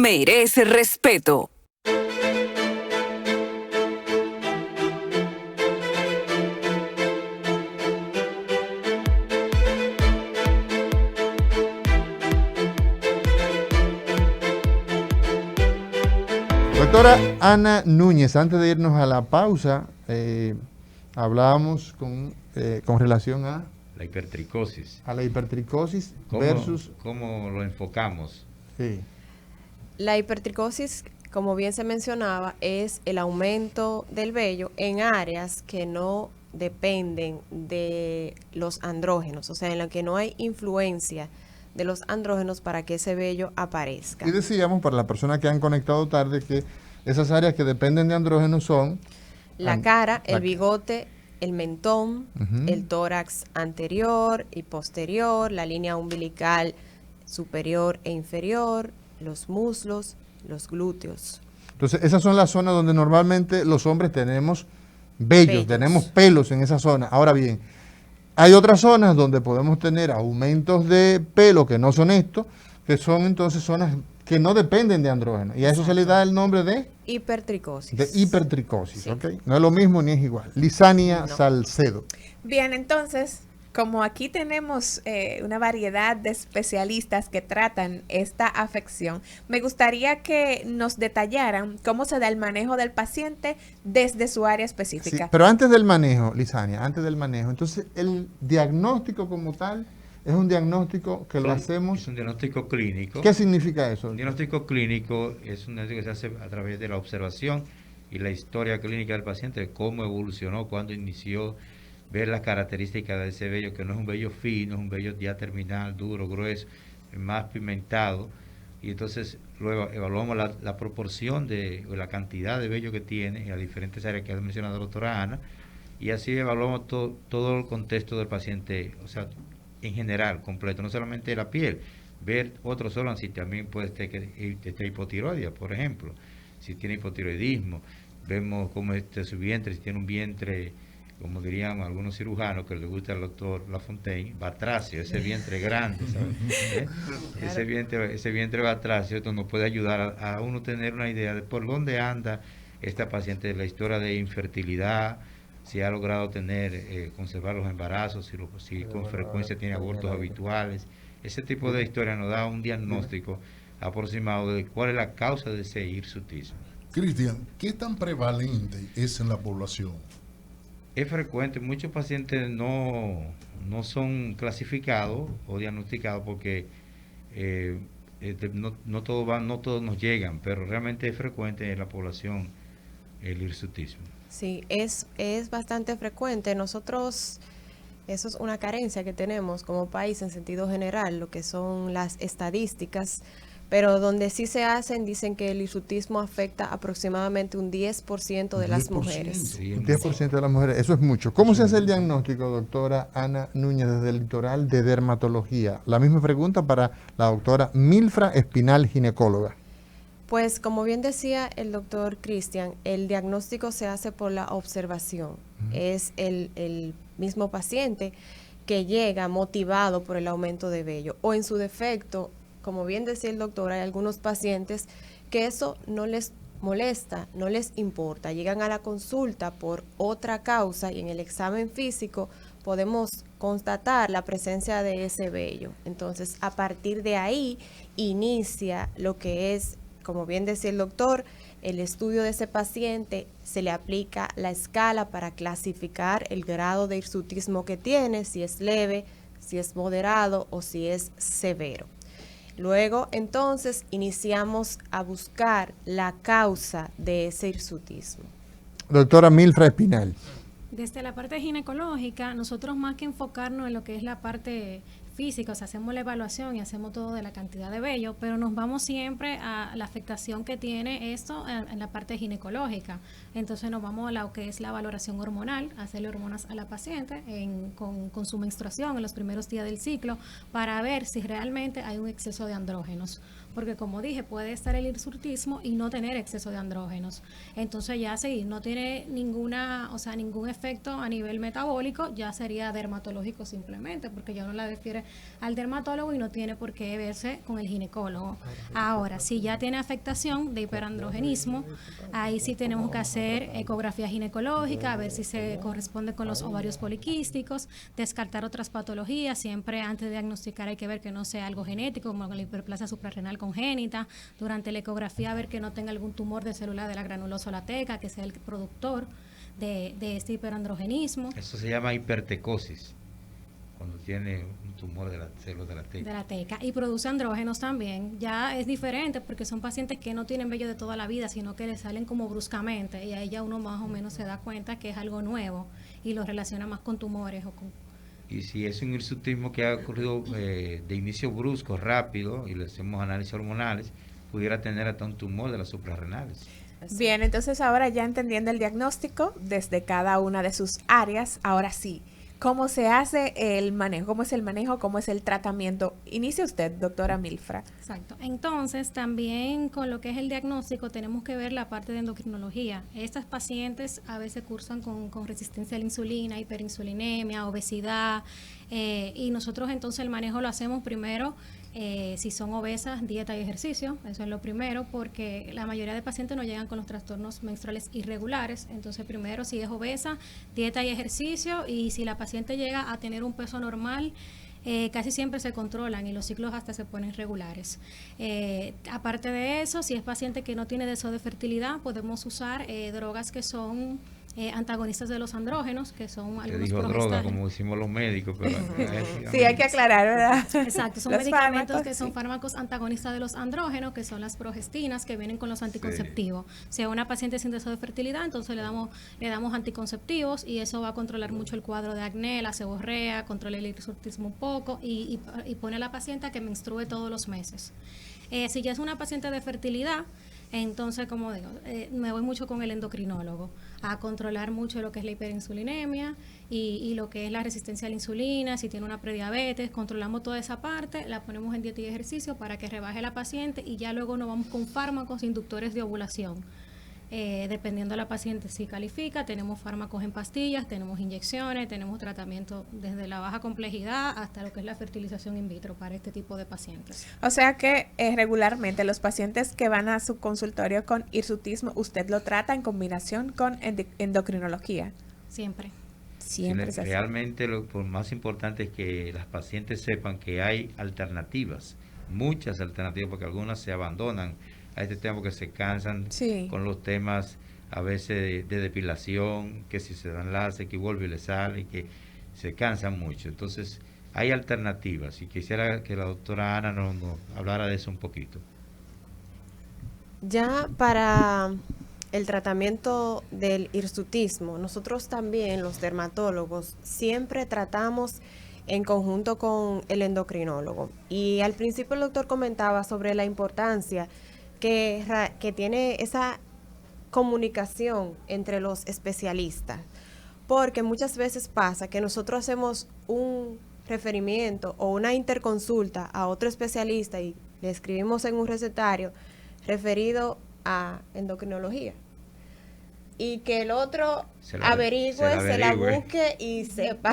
merece respeto. Doctora Ana Núñez, antes de irnos a la pausa, hablábamos con relación a la hipertricosis. A la hipertricosis versus... ¿Cómo lo enfocamos? Sí. La hipertricosis, como bien se mencionaba, es el aumento del vello en áreas que no dependen de los andrógenos, o sea, en la que no hay influencia de los andrógenos para que ese vello aparezca. Y decíamos, para las personas que han conectado tarde, que esas áreas que dependen de andrógenos son... La cara, el bigote, el mentón, el tórax anterior y posterior, la línea umbilical superior e inferior, los muslos, los glúteos. Entonces, esas son las zonas donde normalmente los hombres tenemos vellos, tenemos pelos en esa zona. Ahora bien, hay otras zonas donde podemos tener aumentos de pelo que no son estos, que son entonces zonas que no dependen de andrógenos. Y a eso se le da el nombre de... hipertricosis. De hipertricosis, sí. ¿Ok? No es lo mismo ni es igual. Lisania Salcedo. Bien, entonces, como aquí tenemos una variedad de especialistas que tratan esta afección, me gustaría que nos detallaran cómo se da el manejo del paciente desde su área específica. Sí, pero antes del manejo, Lisania, entonces el diagnóstico como tal es un diagnóstico que lo hacemos... Es un diagnóstico clínico. ¿Qué significa eso? Un diagnóstico clínico es un diagnóstico que se hace a través de la observación y la historia clínica del paciente, cómo evolucionó, cuándo inició, ver las características de ese vello, que no es un vello fino, es un vello ya terminal, duro, grueso, más pigmentado. Y entonces luego evaluamos la proporción o la cantidad de vello que tiene en las diferentes áreas que ha mencionado la doctora Ana, y así evaluamos todo el contexto del paciente, o sea, en general, completo, no solamente la piel, ver otros órganos, si también puede estar hipotiroidea, por ejemplo, si tiene hipotiroidismo, vemos cómo su vientre, si tiene un vientre, como dirían algunos cirujanos que les gusta al doctor Lafontaine, batracio, ese vientre grande, ¿sabes? Ese vientre batracio, esto nos puede ayudar a uno tener una idea de por dónde anda esta paciente, la historia de infertilidad, si ha logrado conservar los embarazos, si con frecuencia tiene abortos habituales. Ese tipo de historia nos da un diagnóstico aproximado de cuál es la causa de ese hirsutismo. Cristian, ¿qué tan prevalente es en la población? Es frecuente, muchos pacientes no son clasificados o diagnosticados porque no todos nos llegan, pero realmente es frecuente en la población el hirsutismo. Sí, es bastante frecuente. Nosotros, eso es una carencia que tenemos como país en sentido general, lo que son las estadísticas, pero donde sí se hacen, dicen que el hirsutismo afecta aproximadamente un 10% de las mujeres. Sí, un 10% de las mujeres, eso es mucho. ¿Cómo se hace el diagnóstico, doctora Ana Núñez, desde el litoral de dermatología? La misma pregunta para la doctora Milfra Espinal, ginecóloga. Pues como bien decía el doctor Cristian, el diagnóstico se hace por la observación. Es el mismo paciente que llega motivado por el aumento de vello. O en su defecto, como bien decía el doctor, hay algunos pacientes que eso no les molesta, no les importa. Llegan a la consulta por otra causa y en el examen físico podemos constatar la presencia de ese vello. Entonces, a partir de ahí inicia lo que es, como bien decía el doctor, el estudio de ese paciente, se le aplica la escala para clasificar el grado de hirsutismo que tiene, si es leve, si es moderado o si es severo. Luego, entonces, iniciamos a buscar la causa de ese hirsutismo. Doctora Milfra Espinal. Desde la parte ginecológica, nosotros más que enfocarnos en lo que es la parte física, o sea, hacemos la evaluación y hacemos todo de la cantidad de vello, pero nos vamos siempre a la afectación que tiene esto en la parte ginecológica. Entonces nos vamos a lo que es la valoración hormonal, hacerle hormonas a la paciente con su menstruación en los primeros días del ciclo para ver si realmente hay un exceso de andrógenos. porque como dije, puede estar el hirsutismo y no tener exceso de andrógenos. Entonces ya si no tiene ningún efecto a nivel metabólico, ya sería dermatológico simplemente, porque ya uno la refiere al dermatólogo y no tiene por qué verse con el ginecólogo. Ahora, si ya tiene afectación de hiperandrogenismo, ahí sí tenemos que hacer ecografía ginecológica, a ver si se corresponde con los ovarios poliquísticos, descartar otras patologías. Siempre antes de diagnosticar hay que ver que no sea algo genético, como la hiperplasia suprarrenal congénita. Durante la ecografía ver que no tenga algún tumor de célula de la granulosa lateca, que sea el productor de este hiperandrogenismo. Eso se llama hipertecosis, cuando tiene un tumor de la célula de la teca. De la teca. Y produce andrógenos también. Ya es diferente porque son pacientes que no tienen vello de toda la vida, sino que les salen como bruscamente, y ahí ya uno más o menos se da cuenta que es algo nuevo y lo relaciona más con tumores o con... Y si es un hirsutismo que ha ocurrido de inicio brusco, rápido, y le hacemos análisis hormonales, pudiera tener hasta un tumor de las suprarrenales. Bien, entonces ahora ya entendiendo el diagnóstico desde cada una de sus áreas, ahora sí, ¿cómo se hace el manejo? ¿Cómo es el manejo? ¿Cómo es el tratamiento? Inicie usted, doctora Milfra. Exacto. Entonces, también con lo que es el diagnóstico, tenemos que ver la parte de endocrinología. Estas pacientes a veces cursan con resistencia a la insulina, hiperinsulinemia, obesidad, y nosotros entonces el manejo lo hacemos primero. Si son obesas, dieta y ejercicio, eso es lo primero, porque la mayoría de pacientes no llegan con los trastornos menstruales irregulares. Entonces primero, si es obesa, dieta y ejercicio, y si la paciente llega a tener un peso normal, casi siempre se controlan y los ciclos hasta se ponen regulares. Aparte de eso, si es paciente que no tiene deseo de fertilidad, podemos usar drogas que son antagonistas de los andrógenos, que son algunos dijo droga, progestágenos. como decimos los médicos. Pero Sí, hay que aclarar, ¿verdad? Exacto, son Los medicamentos fármacos, que son sí. fármacos antagonistas de los andrógenos, que son las progestinas, que vienen con los anticonceptivos. Si a una paciente sin deseo de fertilidad, entonces le damos anticonceptivos, y eso va a controlar mucho el cuadro de acné, la seborrea, controla el hirsutismo un poco, y pone a la paciente a que menstrue todos los meses. Si ya es una paciente de fertilidad, entonces, como digo, me voy mucho con el endocrinólogo a controlar mucho lo que es la hiperinsulinemia y lo que es la resistencia a la insulina. Si tiene una prediabetes, controlamos toda esa parte, la ponemos en dieta y ejercicio para que rebaje la paciente, y ya luego nos vamos con fármacos inductores de ovulación. Dependiendo de la paciente, si califica, tenemos fármacos en pastillas, tenemos inyecciones, tenemos tratamiento desde la baja complejidad hasta lo que es la fertilización in vitro para este tipo de pacientes. O sea que regularmente los pacientes que van a su consultorio con hirsutismo, usted lo trata en combinación con endocrinología. Siempre. Siempre es así. Realmente lo más importante es que las pacientes sepan que hay alternativas, muchas alternativas, porque algunas se abandonan a este tema porque se cansan Sí. con los temas a veces de depilación, que si se dan láser, que vuelve y le sale, que se cansan mucho. Entonces hay alternativas, y quisiera que la doctora Ana nos hablara de eso un poquito. Ya para el tratamiento del hirsutismo, nosotros también, los dermatólogos, siempre tratamos en conjunto con el endocrinólogo. Y al principio el doctor comentaba sobre la importancia que tiene esa comunicación entre los especialistas, porque muchas veces pasa que nosotros hacemos un referimiento o una interconsulta a otro especialista y le escribimos en un recetario referido a endocrinología, y que el otro averigüe, se la busque y sepa,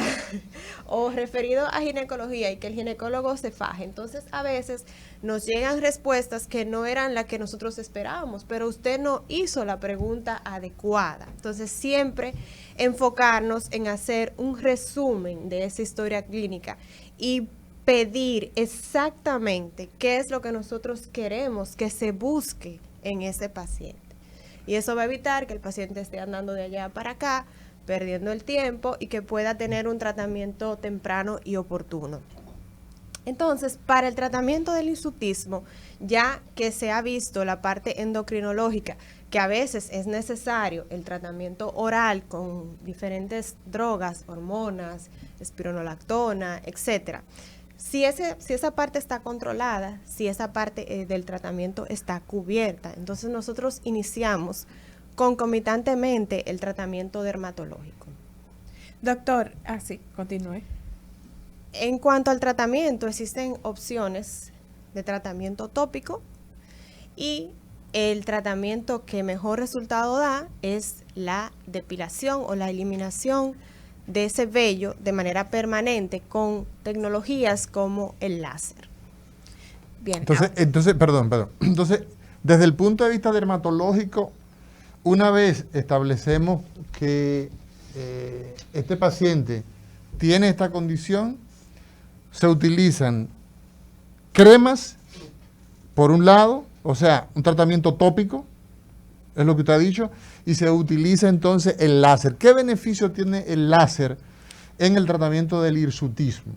o referido a ginecología y que el ginecólogo se faje. Entonces a veces nos llegan respuestas que no eran las que nosotros esperábamos, pero usted no hizo la pregunta adecuada. Entonces siempre enfocarnos en hacer un resumen de esa historia clínica y pedir exactamente qué es lo que nosotros queremos que se busque en ese paciente. Y eso va a evitar que el paciente esté andando de allá para acá, perdiendo el tiempo, y que pueda tener un tratamiento temprano y oportuno. Entonces, para el tratamiento del hirsutismo, ya que se ha visto la parte endocrinológica, que a veces es necesario el tratamiento oral con diferentes drogas, hormonas, espironolactona, etcétera. Si esa parte está controlada, si esa parte del tratamiento está cubierta, entonces nosotros iniciamos concomitantemente el tratamiento dermatológico. Doctor, sí, continúe. En cuanto al tratamiento, existen opciones de tratamiento tópico Y el tratamiento que mejor resultado da es la depilación o la eliminación de ese vello de manera permanente con tecnologías como el láser. Bien. Entonces, perdón. Entonces, desde el punto de vista dermatológico, una vez establecemos que este paciente tiene esta condición, se utilizan cremas, por un lado, o sea, un tratamiento tópico, es lo que usted ha dicho, y se utiliza entonces el láser. ¿Qué beneficio tiene el láser en el tratamiento del hirsutismo?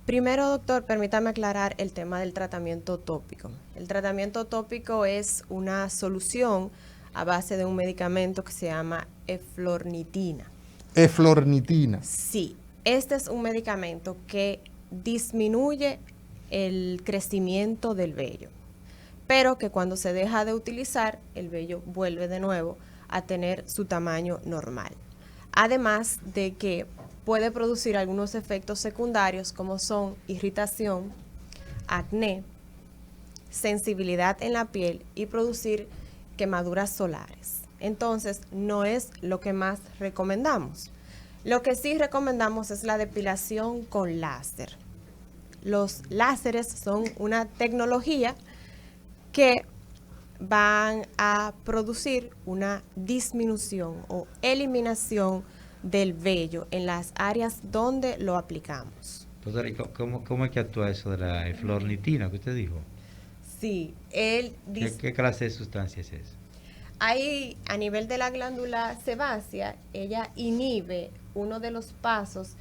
Primero, doctor, permítame aclarar el tema del tratamiento tópico. El tratamiento tópico es una solución a base de un medicamento que se llama eflornitina. Eflornitina. Sí, este es un medicamento que disminuye el crecimiento del vello, pero que cuando se deja de utilizar, el vello vuelve de nuevo a tener su tamaño normal. Además de que puede producir algunos efectos secundarios como son irritación, acné, sensibilidad en la piel y producir quemaduras solares. Entonces, no es lo que más recomendamos. Lo que sí recomendamos es la depilación con láser. Los láseres son una tecnología que van a producir una disminución o eliminación del vello en las áreas donde lo aplicamos. Doctora, ¿cómo es que actúa eso de la eflornitina que usted dijo? Sí, ¿Qué clase de sustancia es eso? Ahí, a nivel de la glándula sebácea, ella inhibe uno de los pasos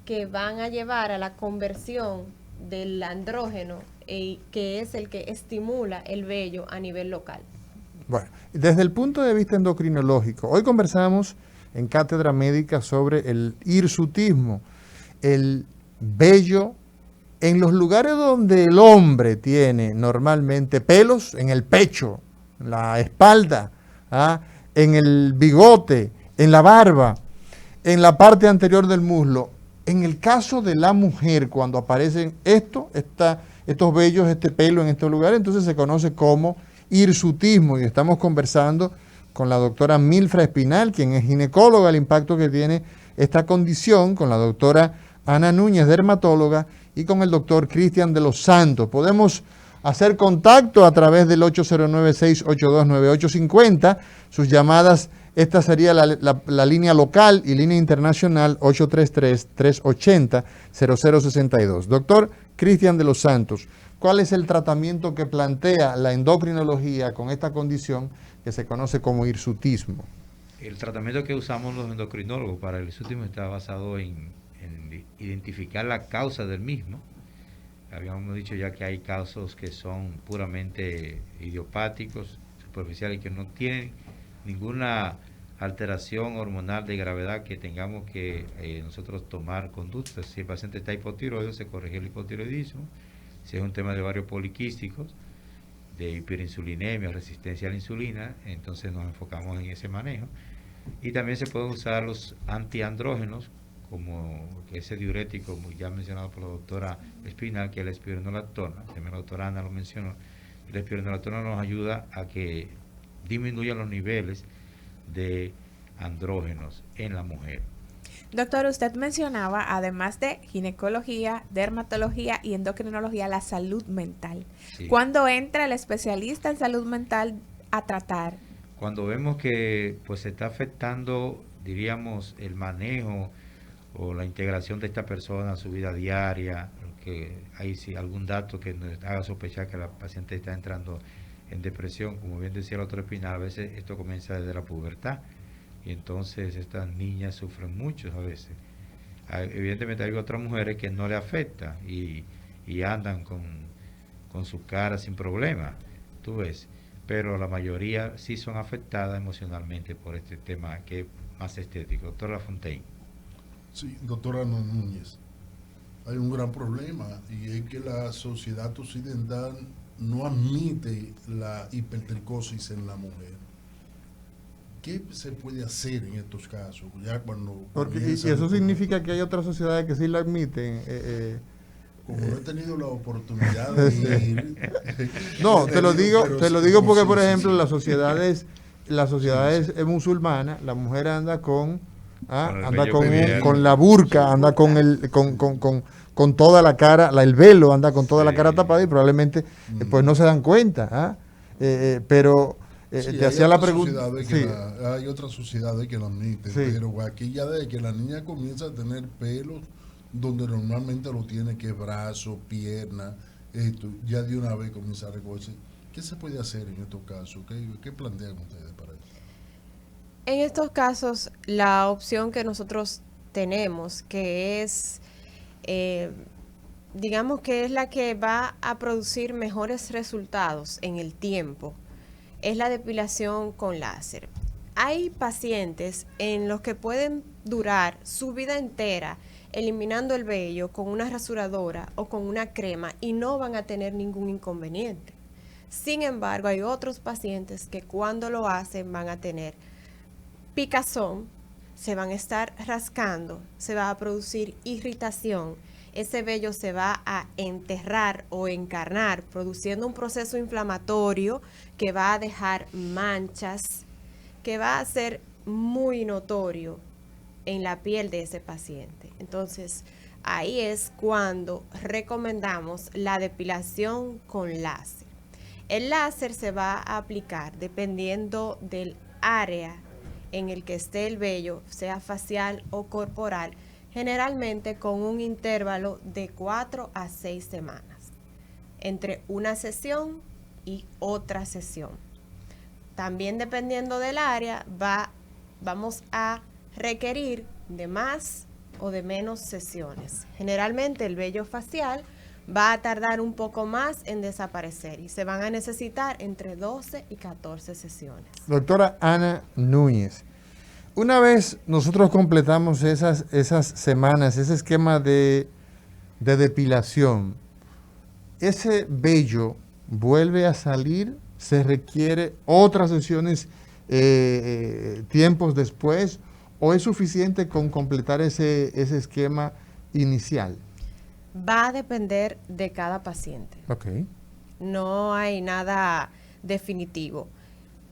que van a llevar a la conversión del andrógeno, que es el que estimula el vello a nivel local. Bueno, desde el punto de vista endocrinológico, hoy conversamos en Cátedra Médica sobre el hirsutismo, el vello en los lugares donde el hombre tiene normalmente pelos, en el pecho, en la espalda, en el bigote, en la barba, en la parte anterior del muslo. En el caso de la mujer, cuando aparecen estos vellos, este pelo en estos lugares, entonces se conoce como hirsutismo, y estamos conversando con la doctora Milfra Espinal, quien es ginecóloga, el impacto que tiene esta condición, con la doctora Ana Núñez, dermatóloga, y con el doctor Cristian de los Santos. Podemos hacer contacto a través del 809-682-9850. Sus llamadas, esta sería la línea local y línea internacional 833-380-0062. Doctor Cristian de los Santos, ¿cuál es el tratamiento que plantea la endocrinología con esta condición que se conoce como hirsutismo? El tratamiento que usamos los endocrinólogos para el hirsutismo está basado en identificar la causa del mismo. Habíamos dicho ya que hay casos que son puramente idiopáticos, superficiales, que no tienen ninguna alteración hormonal de gravedad que tengamos que nosotros tomar conductas. Si el paciente está hipotiroideo, se corrige el hipotiroidismo. Si es un tema de ovarios poliquísticos, de hiperinsulinemia, resistencia a la insulina, entonces nos enfocamos en ese manejo. Y también se pueden usar los antiandrógenos, como ese diurético ya mencionado por la doctora Espinal, que es la espironolactona. También la doctora Ana lo mencionó. La espironolactona nos ayuda a que disminuyan los niveles de andrógenos en la mujer. Doctor, usted mencionaba, además de ginecología, dermatología y endocrinología, la salud mental. Sí. ¿Cuándo entra el especialista en salud mental a tratar? Cuando vemos que pues se está afectando, diríamos, el manejo o la integración de esta persona a su vida diaria, que hay algún dato que nos haga sospechar que la paciente está entrando en depresión, como bien decía el otro Espinal, a veces esto comienza desde la pubertad y entonces estas niñas sufren mucho a veces. Evidentemente hay otras mujeres que no le afecta y andan con su cara sin problema, tú ves, pero la mayoría sí son afectadas emocionalmente por este tema que es más estético. Doctor Lafontaine. Sí, doctora Núñez, hay un gran problema y es que la sociedad occidental no admite la hipertricosis en la mujer. ¿Qué se puede hacer en estos casos? Ya cuando y eso significa que hay otras sociedades que sí la admiten, Como no he tenido la oportunidad de ir. No, te lo digo porque, por sí, ejemplo, sí. las sociedades musulmanas, la mujer anda con Con el anda vello cubierto. con la burka, anda con toda la cara, el velo, anda con toda la Sí. cara tapada y probablemente pues no se dan cuenta. Pero Sí, te hay hacía la otras pregunta. sociedades Sí, hay otras sociedades que lo admiten, Sí. pero aquí ya de que la niña comienza a tener pelos donde normalmente lo tiene, que brazo, pierna, esto, ya de una vez comienza a recogerse. ¿Qué se puede hacer en estos casos? ¿Qué plantean ustedes para eso? En estos casos, la opción que nosotros tenemos, que es, digamos que es la que va a producir mejores resultados en el tiempo, es la depilación con láser. Hay pacientes en los que pueden durar su vida entera eliminando el vello con una rasuradora o con una crema y no van a tener ningún inconveniente. Sin embargo, hay otros pacientes que cuando lo hacen van a tener picazón, se van a estar rascando, se va a producir irritación, ese vello se va a enterrar o encarnar, produciendo un proceso inflamatorio que va a dejar manchas, que va a ser muy notorio en la piel de ese paciente. Entonces, ahí es cuando recomendamos la depilación con láser. El láser se va a aplicar dependiendo del área en el que esté el vello, sea facial o corporal, generalmente con un intervalo de 4 a 6 semanas, entre una sesión y otra sesión. También dependiendo del área, vamos a requerir de más o de menos sesiones. Generalmente el vello facial va a tardar un poco más en desaparecer y se van a necesitar entre 12 y 14 sesiones. doctora Ana Núñez, una vez nosotros completamos esas semanas, ese esquema de depilación, ese vello vuelve a salir, se requiere otras sesiones tiempos después, o es suficiente con completar ese esquema inicial. Va a depender de cada paciente. Ok. No hay nada definitivo.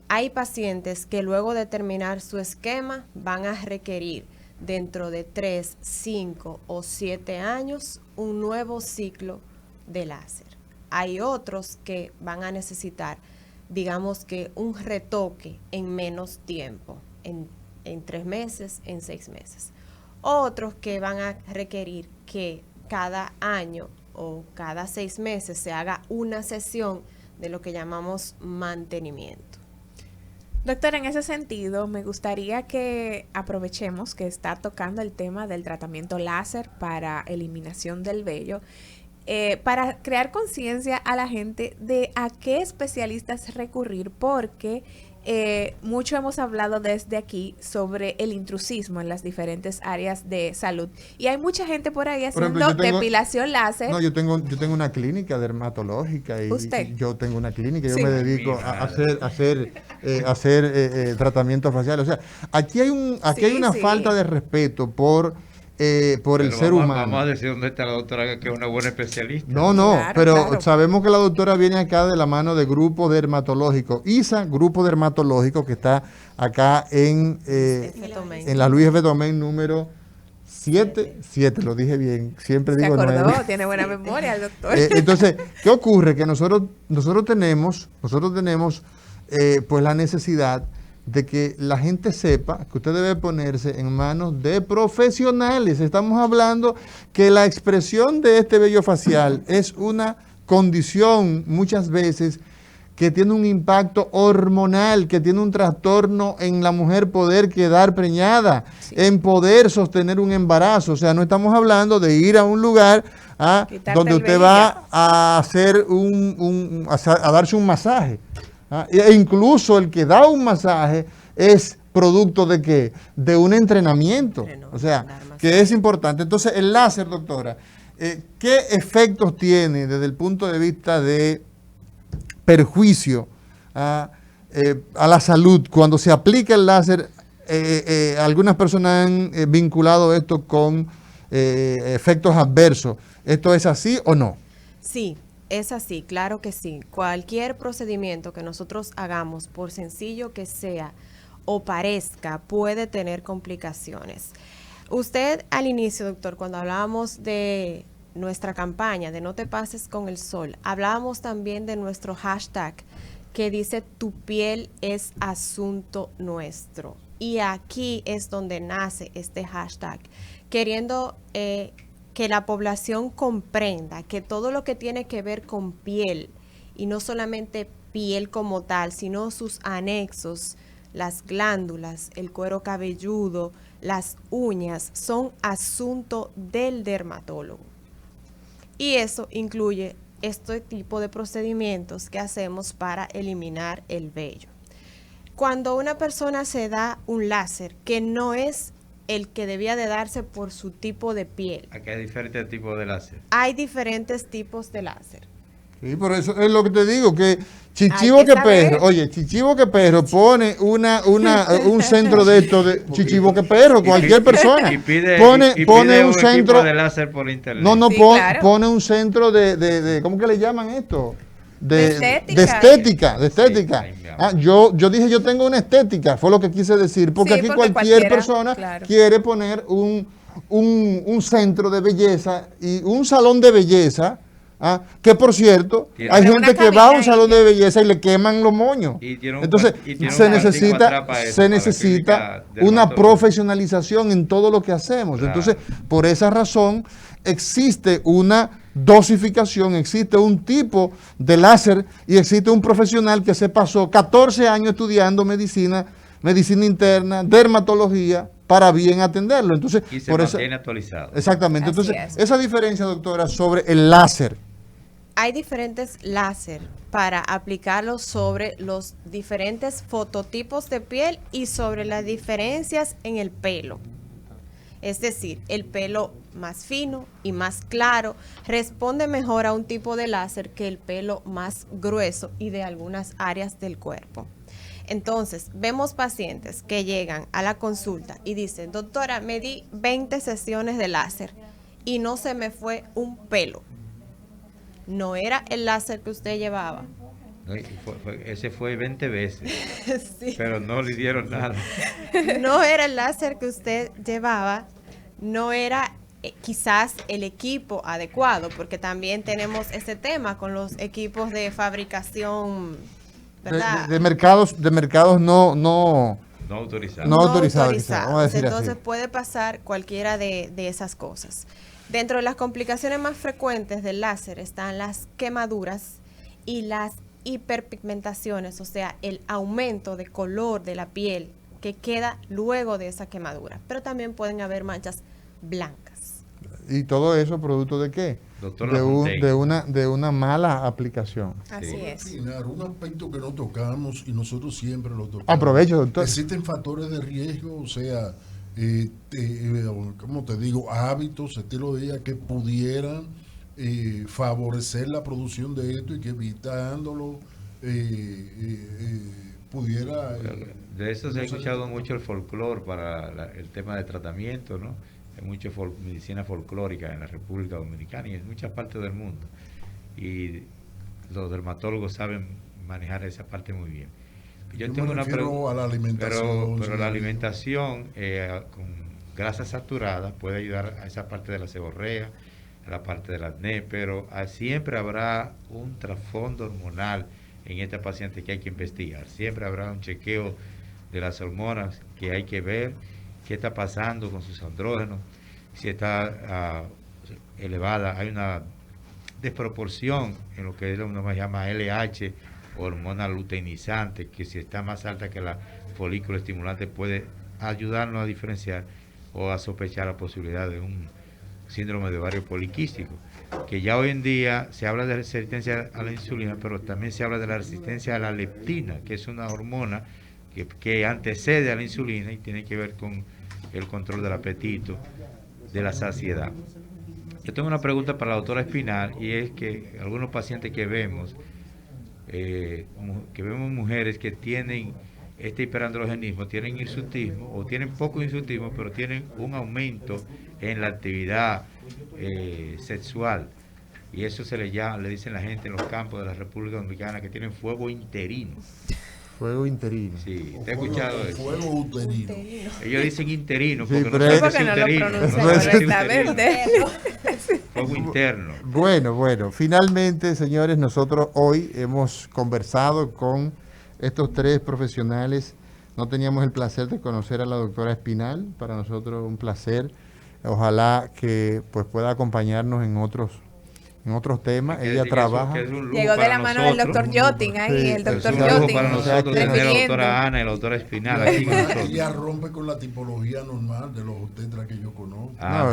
Hay pacientes que luego de terminar su esquema van a requerir dentro de 3, 5 o 7 años un nuevo ciclo de láser. Hay otros que van a necesitar, digamos que un retoque en menos tiempo, en 3 meses, en 6 meses. Otros que van a requerir que cada año o cada 6 meses se haga una sesión de lo que llamamos mantenimiento. Doctora, en ese sentido, me gustaría que aprovechemos que está tocando el tema del tratamiento láser para eliminación del vello, para crear conciencia a la gente de a qué especialistas recurrir, porque mucho hemos hablado desde aquí sobre el intrusismo en las diferentes áreas de salud. Y hay mucha gente por ahí Por haciendo ejemplo, depilación láser. No, yo tengo una clínica dermatológica y ¿Usted? yo tengo una clínica, Sí. yo me dedico a hacer tratamientos faciales. O sea, aquí hay una Sí. falta de respeto por el Pero ser vamos humano. a decir dónde está la doctora, que es una buena especialista. No, Claro, pero claro. sabemos que la doctora viene acá de la mano de Grupo Dermatológico, ISA, Grupo Dermatológico, que está acá en la Luis F. Domén número 7, lo dije bien, siempre Se digo acordó, 9. tiene buena memoria el doctor. Entonces, ¿qué ocurre? Que nosotros tenemos pues la necesidad de que la gente sepa que usted debe ponerse en manos de profesionales. Estamos hablando que la expresión de este vello facial es una condición muchas veces que tiene un impacto hormonal, que tiene un trastorno en la mujer poder quedar preñada, en poder sostener un embarazo. O sea, no estamos hablando de ir a un lugar Quitarte donde el usted vello. va a hacer a darse un masaje. E incluso el que da un masaje es producto de ¿qué? De un entrenamiento. O sea, que es importante. Entonces, el láser, doctora, ¿qué efectos tiene desde el punto de vista de perjuicio a la salud cuando se aplica el láser? Algunas personas han vinculado esto con efectos adversos. ¿Esto es así o no? Sí, es así, claro que sí. Cualquier procedimiento que nosotros hagamos, por sencillo que sea o parezca, puede tener complicaciones. Usted al inicio, doctor, cuando hablábamos de nuestra campaña de No te pases con el sol, hablábamos también de nuestro hashtag que dice tu piel es asunto nuestro. Y aquí es donde nace este hashtag, queriendo que la población comprenda que todo lo que tiene que ver con piel, y no solamente piel como tal, sino sus anexos, las glándulas, el cuero cabelludo, las uñas, son asunto del dermatólogo. Y eso incluye este tipo de procedimientos que hacemos para eliminar el vello. Cuando una persona se da un láser, que no es el que debía de darse por su tipo de piel. Aquí hay diferentes tipos de láser. Hay diferentes tipos de láser. Sí, por eso es lo que te digo, que Chichivo Hay que que saber. Perro, oye, Chichivo que Perro pone un centro de esto de Chichivo que Perro, cualquier persona Y pide, pone pide un centro equipo de láser por internet. No, Sí, claro. pone un centro de ¿cómo que le llaman esto? De estética. De estética. Sí, ay, Yo dije, yo tengo una estética, fue lo que quise decir, porque Sí, aquí porque cualquier cualquiera, persona claro. quiere poner un centro de belleza y un salón de belleza, que por cierto, Tiene hay una gente que cabina va a un ahí salón que- de belleza y le queman los moños. Y tiene un Entonces, y tiene un se cuartico necesita, atrás para eso, se para la necesita clínica una dermatológica. profesionalización en todo lo que hacemos. Claro. Entonces, por esa razón, existe una dosificación, existe un tipo de láser y existe un profesional que se pasó 14 años estudiando medicina interna, dermatología, para bien atenderlo. Entonces, Y se por eso, mantiene actualizado. exactamente. Así Entonces, es. esa diferencia, doctora, sobre el láser. Hay diferentes láser para aplicarlos sobre los diferentes fototipos de piel y sobre las diferencias en el pelo. Es decir, el pelo más fino y más claro responde mejor a un tipo de láser que el pelo más grueso y de algunas áreas del cuerpo. Entonces, vemos pacientes que llegan a la consulta y dicen, doctora, me di 20 sesiones de láser y no se me fue un pelo. No era el láser que usted llevaba. ¿No? Y ese fue 20 veces, Sí. pero no le dieron nada. No era el láser que usted llevaba, no era quizás el equipo adecuado, porque también tenemos ese tema con los equipos de fabricación, ¿verdad? De mercados no No autorizado. No autorizados, quizás, vamos a decir Entonces así. puede pasar cualquiera de esas cosas. Dentro de las complicaciones más frecuentes del láser están las quemaduras y las hiperpigmentaciones, o sea, el aumento de color de la piel que queda luego de esa quemadura. Pero también pueden haber manchas blancas. ¿Y todo eso producto de qué? Doctor De, Lafontaine. de una mala aplicación. Así Sí. es. Afinar, un aspecto que no tocamos y nosotros siempre lo tocamos. Aprovecho, doctor. Existen factores de riesgo, o sea, ¿cómo te digo? Hábitos, estilo de vida que pudieran favorecer la producción de esto y que evitándolo pudiera... De eso se ha escuchado mucho el folclore para el tema de tratamiento, ¿no? Hay mucha medicina folclórica en la República Dominicana y en muchas partes del mundo. Y los dermatólogos saben manejar esa parte muy bien. Yo me refiero a la alimentación. Pero la sí. alimentación con grasas saturadas puede ayudar a esa parte de la seborrea, a la parte del acné, pero siempre habrá un trasfondo hormonal en esta paciente que hay que investigar. Siempre habrá un chequeo de las hormonas que hay que ver qué está pasando con sus andrógenos, si está elevada, hay una desproporción en lo que uno llama LH, hormona luteinizante, que si está más alta que la folículo estimulante puede ayudarnos a diferenciar o a sospechar la posibilidad de un síndrome de ovario poliquístico, que ya hoy en día se habla de resistencia a la insulina, pero también se habla de la resistencia a la leptina, que es una hormona que antecede a la insulina y tiene que ver con el control del apetito, de la saciedad. Yo tengo una pregunta para la doctora Espinal, y es que algunos pacientes que vemos mujeres que tienen este hiperandrogenismo tienen hirsutismo o tienen poco hirsutismo, pero tienen un aumento en la actividad sexual. Y eso se le llama, le dicen la gente en los campos de la República Dominicana, que tienen fuego interino. Fuego interino. Sí, ¿te he escuchado eso? Fuego uterino. Ellos dicen interino Sí, porque pero no es- saben Porque no lo uterino, pronuncian no saben correctamente. uterino. Fuego interno. Bueno, finalmente, señores, nosotros hoy hemos conversado con estos tres profesionales. No teníamos el placer de conocer a la doctora Espinal, para nosotros un placer. Ojalá que pues pueda acompañarnos en otros temas. Hay que Ella decir que eso- trabaja. que es un lujo Llegó de para la mano del nosotros. doctor Yotin ahí, Sí, el es doctor Es un lujo Yotin. para nosotros tener a la refiriendo. doctora Ana y la doctora Espinal aquí con nosotros. Ella rompe con la tipología normal de los obstetras que yo conozco. No, Ah,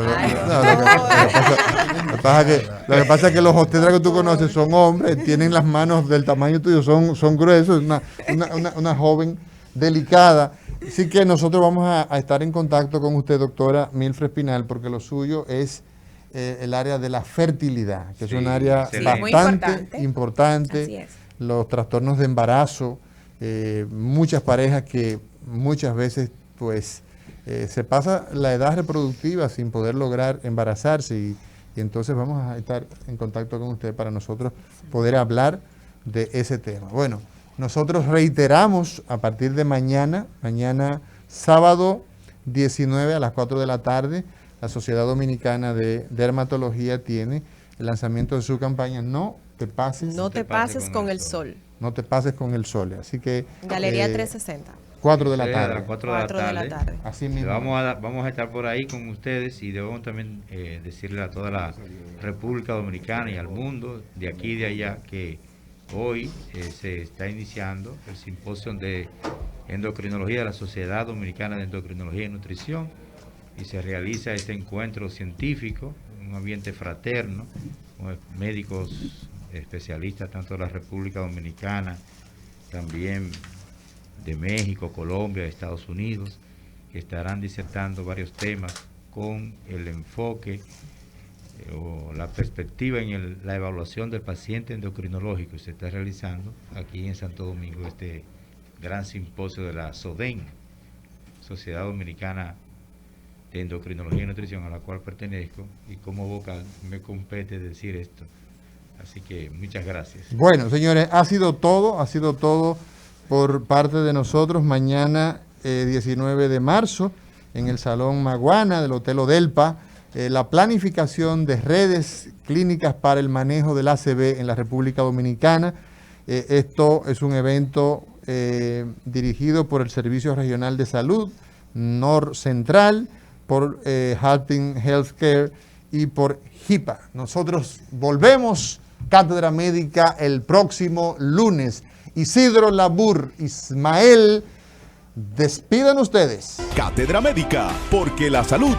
lo que pasa es que los obstetras que tú conoces son hombres, tienen las manos del tamaño tuyo, son gruesos, una joven delicada. Así que nosotros vamos a estar en contacto con usted, doctora Milfred Espinal, porque lo suyo es el área de la fertilidad, que Sí, es un área excelente. Muy bastante importante. importante. Así es. Los trastornos de embarazo, muchas parejas que muchas veces pues se pasa la edad reproductiva sin poder lograr embarazarse y entonces vamos a estar en contacto con usted para nosotros poder hablar de ese tema. Bueno, nosotros reiteramos a partir de mañana sábado 19 a las 4 de la tarde, la Sociedad Dominicana de Dermatología tiene el lanzamiento de su campaña No te pases, No te pases con el sol. no te pases con el sol. Así que Galería 360. 4 de la a tarde. las 4 de la 4 de la tarde. tarde. Así mismo. Vamos a estar por ahí con ustedes y debemos también decirle a toda la República Dominicana y al mundo, de aquí y de allá, que hoy se está iniciando el simposio de endocrinología de la Sociedad Dominicana de Endocrinología y Nutrición y se realiza este encuentro científico, un ambiente fraterno, con médicos especialistas tanto de la República Dominicana, también de México, Colombia, Estados Unidos, que estarán disertando varios temas con el enfoque o la perspectiva en la evaluación del paciente endocrinológico. Se está realizando aquí en Santo Domingo este gran simposio de la SODEN, Sociedad Dominicana de Endocrinología y Nutrición, a la cual pertenezco, y como vocal me compete decir esto. Así que muchas gracias. Bueno, señores, ha sido todo por parte de nosotros. Mañana 19 de marzo en el Salón Maguana del Hotel Odelpa, la planificación de redes clínicas para el manejo del ACV en la República Dominicana. Esto es un evento dirigido por el Servicio Regional de Salud Nor Central, por Halpin Healthcare y por HIPAA. Nosotros volvemos, Cátedra Médica, el próximo lunes. Isidro Labur, Ismael, despidan ustedes. Cátedra Médica, porque la salud